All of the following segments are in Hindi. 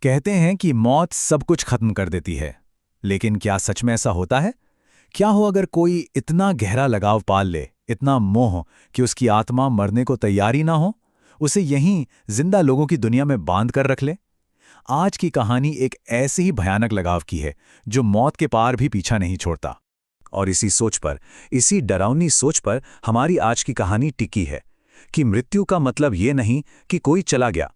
कहते हैं कि मौत सब कुछ खत्म कर देती है, लेकिन क्या सच में ऐसा होता है? क्या हो अगर कोई इतना गहरा लगाव पाल ले, इतना मोह कि उसकी आत्मा मरने को तैयार ही ना हो, उसे यहीं जिंदा लोगों की दुनिया में बांध कर रख ले? आज की कहानी एक ऐसे ही भयानक लगाव की है, जो मौत के पार भी पीछा नहीं छोड़ता। और इसी सोच पर, इसी डरावनी सोच पर हमारी आज की कहानी टिकी है कि मृत्यु का मतलब ये नहीं कि कोई चला गया।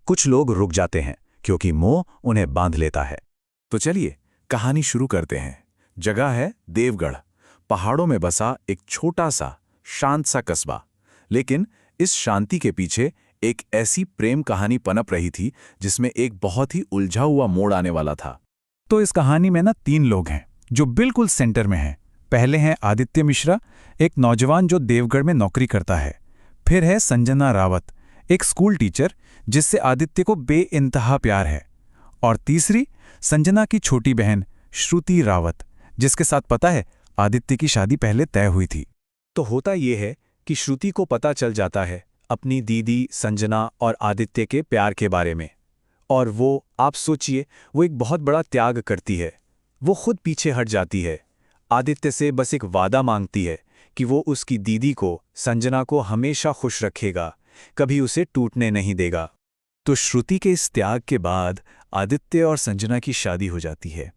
कुछ लोग रुक जाते हैं क्योंकि मोह उन्हें बांध लेता है। तो चलिए कहानी शुरू करते हैं। जगह है देवगढ़, पहाड़ों में बसा एक छोटा सा शांत सा कस्बा। लेकिन इस शांति के पीछे एक ऐसी प्रेम कहानी पनप रही थी जिसमें एक बहुत ही उलझा हुआ मोड़ आने वाला था। तो इस कहानी में ना 3 लोग हैं जो बिल्कुल सेंटर में हैं। पहले हैं आदित्य मिश्रा, एक नौजवान जो देवगढ़ में नौकरी करता है। फिर है संजना रावत, एक स्कूल टीचर जिससे आदित्य को बेइंतहा प्यार है। और तीसरी संजना की छोटी बहन श्रुति रावत, जिसके साथ पता है आदित्य की शादी पहले तय हुई थी। तो होता यह है कि श्रुति को पता चल जाता है अपनी दीदी संजना और आदित्य के प्यार के बारे में। और वो, आप सोचिए, वो एक बहुत बड़ा त्याग करती है। वो खुद पीछे हट जाती है। आदित्य से बस एक वादा मांगती है कि वो उसकी दीदी को, संजना को हमेशा खुश रखेगा, कभी उसे टूटने नहीं देगा। तो श्रुति के इस त्याग के बाद आदित्य और संजना की शादी हो जाती है।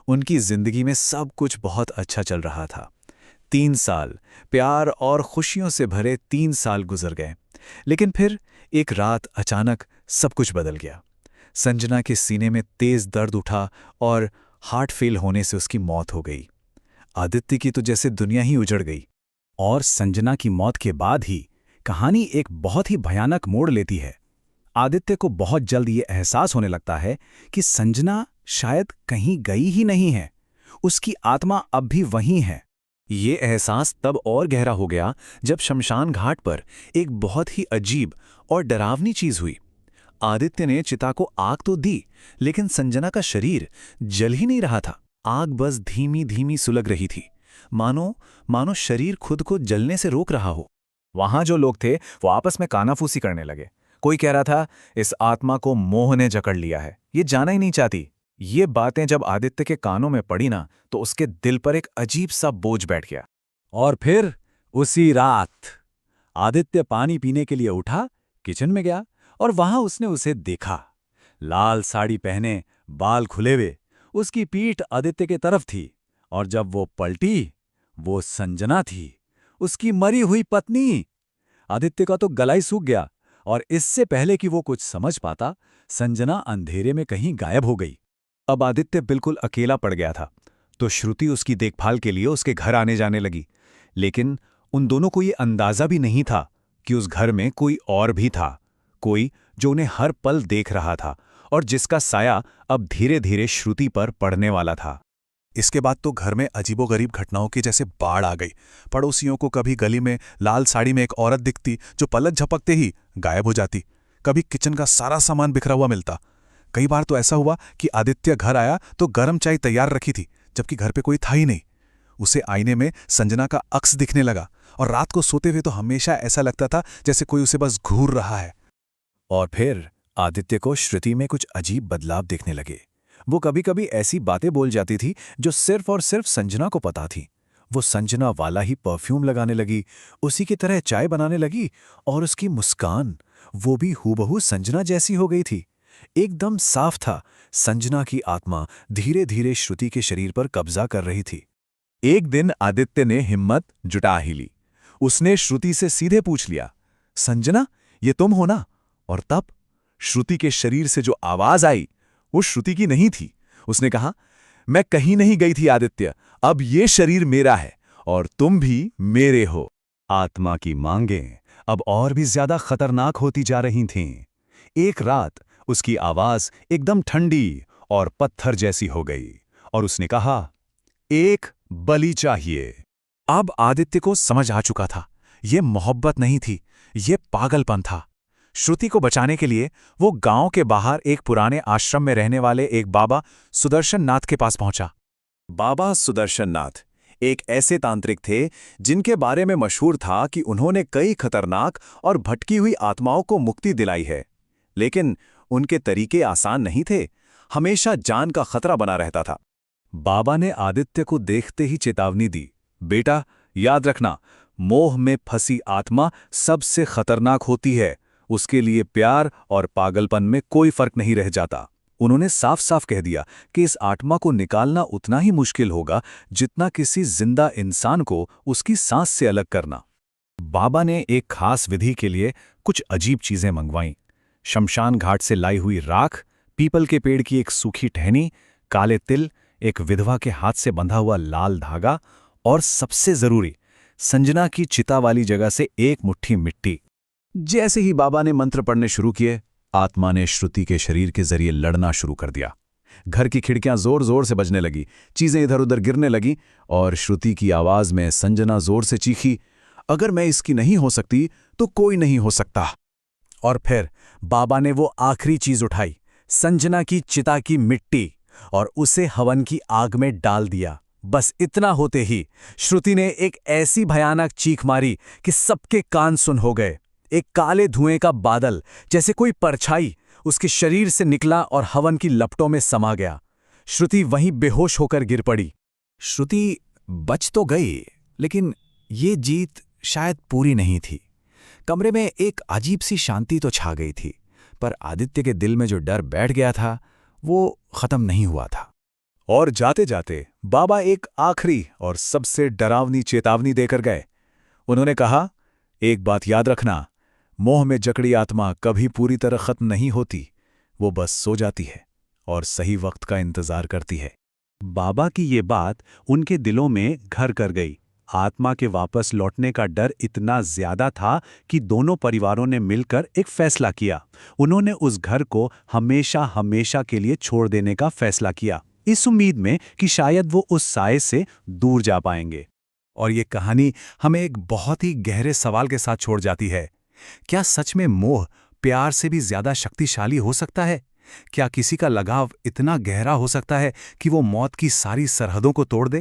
उनकी जिंदगी में सब कुछ बहुत अच्छा चल रहा था। 3 साल प्यार और खुशियों से भरे 3 साल गुजर गए। लेकिन फिर एक रात अचानक सब कुछ बदल गया। संजना के सीने में तेज दर्द उठा और हार्ट फेल होने से उसकी मौत हो गई। आदित्य की तो जैसे दुनिया ही उजड़ गई। और संजना की मौत के बाद ही कहानी एक बहुत ही भयानक मोड़ लेती है। आदित्य को बहुत जल्द ये एहसास होने लगता है कि संजना शायद कहीं गई ही नहीं है, उसकी आत्मा अब भी वहीं है। ये एहसास तब और गहरा हो गया जब शमशान घाट पर एक बहुत ही अजीब और डरावनी चीज हुई। आदित्य ने चिता को आग तो दी, लेकिन संजना का शरीर जल ही नहीं रहा था। आग बस धीमी धीमी सुलग रही थी, मानो शरीर खुद को जलने से रोक रहा हो। वहां जो लोग थे वो आपस में कानाफूसी करने लगे। कोई कह रहा था इस आत्मा को मोह ने जकड़ लिया है, ये जाना ही नहीं चाहती। ये बातें जब आदित्य के कानों में पड़ी ना, तो उसके दिल पर एक अजीब सा बोझ बैठ गया। और फिर उसी रात आदित्य पानी पीने के लिए उठा, किचन में गया और वहां उसने उसे देखा। लाल साड़ी पहने, बाल खुले हुए, उसकी पीठ आदित्य के तरफ थी। और जब वो पलटी, वो संजना थी, उसकी मरी हुई पत्नी। आदित्य का तो गला ही सूख गया और इससे पहले कि वो कुछ समझ पाता, संजना अंधेरे में कहीं गायब हो गई। अब आदित्य बिल्कुल अकेला पड़ गया था। तो श्रुति उसकी देखभाल के लिए उसके घर आने जाने लगी। लेकिन उन दोनों को ये अंदाजा भी नहीं था कि उस घर में कोई और भी था, कोई जो उन्हें हर पल देख रहा था और जिसका साया अब धीरे धीरे श्रुति पर पड़ने वाला था। इसके बाद तो घर में अजीबोगरीब घटनाओं की जैसे बाढ़ आ गई। पड़ोसियों को कभी गली में लाल साड़ी में एक औरत दिखती जो पलक झपकते ही गायब हो जाती। कभी किचन का सारा सामान बिखरा हुआ मिलता। कई बार तो ऐसा हुआ कि आदित्य घर आया तो गर्म चाय तैयार रखी थी, जबकि घर पे कोई था ही नहीं। उसे आईने में संजना का अक्स दिखने लगा और रात को सोते हुए तो हमेशा ऐसा लगता था जैसे कोई उसे बस घूर रहा है। और फिर आदित्य को श्रुति में कुछ अजीब बदलाव दिखने लगे। वो कभी कभी ऐसी बातें बोल जाती थी जो सिर्फ और सिर्फ संजना को पता थी। वो संजना वाला ही परफ्यूम लगाने लगी, उसी की तरह चाय बनाने लगी और उसकी मुस्कान, वो भी हूबहू संजना जैसी हो गई थी। एकदम साफ था, संजना की आत्मा धीरे धीरे श्रुति के शरीर पर कब्जा कर रही थी। एक दिन आदित्य ने हिम्मत जुटा ही ली। उसने श्रुति से सीधे पूछ लिया, संजना, ये तुम हो ना? और तब श्रुति के शरीर से जो आवाज आई वो श्रुति की नहीं थी। उसने कहा, मैं कहीं नहीं गई थी आदित्य, अब ये शरीर मेरा है और तुम भी मेरे हो। आत्मा की मांगें अब और भी ज्यादा खतरनाक होती जा रही थीं। एक रात उसकी आवाज एकदम ठंडी और पत्थर जैसी हो गई और उसने कहा, एक बलि चाहिए। अब आदित्य को समझ आ चुका था, ये मोहब्बत नहीं थी, ये पागलपन था। श्रुति को बचाने के लिए वो गांव के बाहर एक पुराने आश्रम में रहने वाले एक बाबा सुदर्शन नाथ के पास पहुंचा। बाबा सुदर्शन नाथ एक ऐसे तांत्रिक थे जिनके बारे में मशहूर था कि उन्होंने कई खतरनाक और भटकी हुई आत्माओं को मुक्ति दिलाई है। लेकिन उनके तरीके आसान नहीं थे, हमेशा जान का खतरा बना रहता था। बाबा ने आदित्य को देखते ही चेतावनी दी, बेटा याद रखना, मोह में फंसी आत्मा सबसे खतरनाक होती है, उसके लिए प्यार और पागलपन में कोई फर्क नहीं रह जाता। उन्होंने साफ साफ कह दिया कि इस आत्मा को निकालना उतना ही मुश्किल होगा जितना किसी जिंदा इंसान को उसकी सांस से अलग करना। बाबा ने एक खास विधि के लिए कुछ अजीब चीजें मंगवाईं। शमशान घाट से लाई हुई राख, पीपल के पेड़ की एक सूखी टहनी, काले तिल, एक विधवा के हाथ से बंधा हुआ लाल धागा और सबसे जरूरी, संजना की चिता वाली जगह से एक मुट्ठी मिट्टी। जैसे ही बाबा ने मंत्र पढ़ने शुरू किए, आत्मा ने श्रुति के शरीर के जरिए लड़ना शुरू कर दिया। घर की खिड़कियां जोर जोर से बजने लगी, चीजें इधर उधर गिरने लगी और श्रुति की आवाज में संजना जोर से चीखी, अगर मैं इसकी नहीं हो सकती तो कोई नहीं हो सकता। और फिर बाबा ने वो आखिरी चीज उठाई, संजना की चिता की मिट्टी, और उसे हवन की आग में डाल दिया। बस इतना होते ही श्रुति ने एक ऐसी भयानक चीख मारी कि सबके कान सुन हो गए। एक काले धुएं का बादल, जैसे कोई परछाई, उसके शरीर से निकला और हवन की लपटों में समा गया। श्रुति वहीं बेहोश होकर गिर पड़ी। श्रुति बच तो गई, लेकिन ये जीत शायद पूरी नहीं थी। कमरे में एक अजीब सी शांति तो छा गई थी, पर आदित्य के दिल में जो डर बैठ गया था वो खत्म नहीं हुआ था। और जाते जाते बाबा एक आखिरी और सबसे डरावनी चेतावनी देकर गए। उन्होंने कहा, एक बात याद रखना, मोह में जकड़ी आत्मा कभी पूरी तरह खत्म नहीं होती, वो बस सो जाती है और सही वक्त का इंतजार करती है। बाबा की ये बात उनके दिलों में घर कर गई। आत्मा के वापस लौटने का डर इतना ज्यादा था कि दोनों परिवारों ने मिलकर एक फैसला किया। उन्होंने उस घर को हमेशा हमेशा के लिए छोड़ देने का फैसला किया, इस उम्मीद में कि शायद वो उस साए से दूर जा पाएंगे। और ये कहानी हमें एक बहुत ही गहरे सवाल के साथ छोड़ जाती है। क्या सच में मोह प्यार से भी ज्यादा शक्तिशाली हो सकता है? क्या किसी का लगाव इतना गहरा हो सकता है कि वो मौत की सारी सरहदों को तोड़ दे?